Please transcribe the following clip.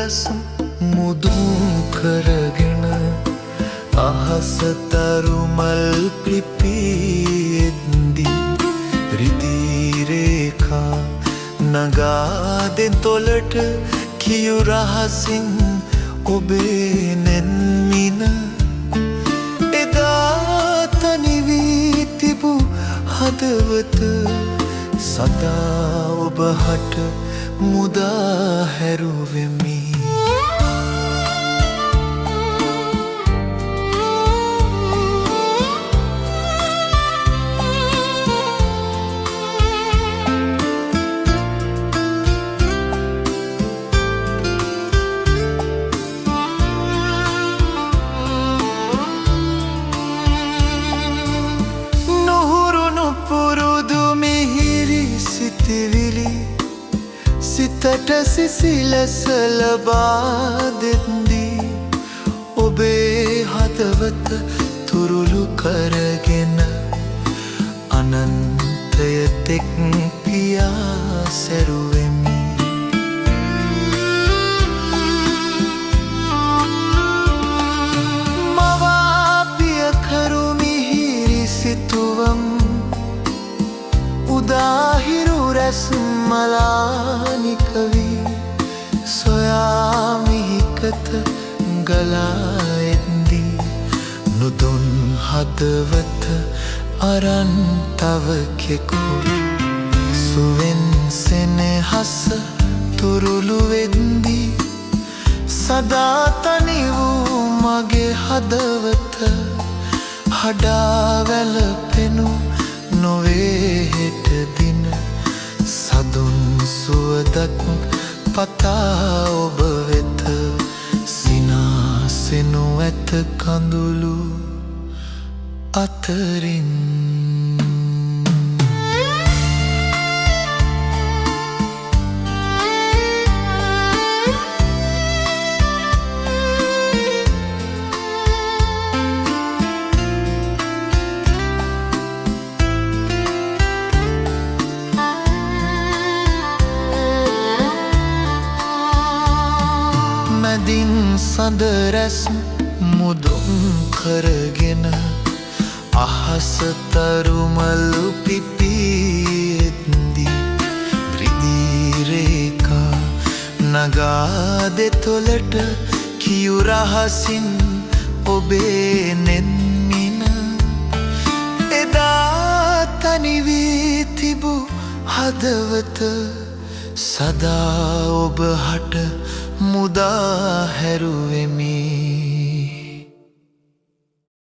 රස මුදුන් කරගෙන අහස තරුමල් පිපියෙද්දි රිදී රේඛා නගා දෙන් තොලට කියු රහසින් ඔබේ නෙන්මින එදා තනි වී තිබූ හදවත සදා ඔබ හට මුදා හැරුවෙමි. සිතට සිසිලස ලබා දෙද්දී ඔබේ හදවත තුරුළු කරගෙන අනන්තය තෙක් පියා සැරුවෙමි. මවාපිය කරු මිහිරි සිතුවම් උදාහිරු රැස් මලානිකවි සොයාමිහිකත ගලා එද්දී නුදුන් හදවත අරන් තව කෙකු සුවෙන් සෙනෙහස තුරුළු වෙද්දී සදා තනි වූ මගේ හදවත හඩා වැළපෙනු නොවේ හෙට දින සදුන් සුවදක් පතා ඔබ වෙත සිනාසෙනු ඇත කඳුළු අතරින්. මැදින් සඳ රැස් මුදුන් කරගෙන අහස තරුමලු පිපියෙද්දී රිදී රේඛා නගා දෙතොලට කියු රහසින් ඔබේ නෙන්මින එදා තනි වී තිබූ හදවත සදා ඔබ හට මුදා හැරුවෙමි.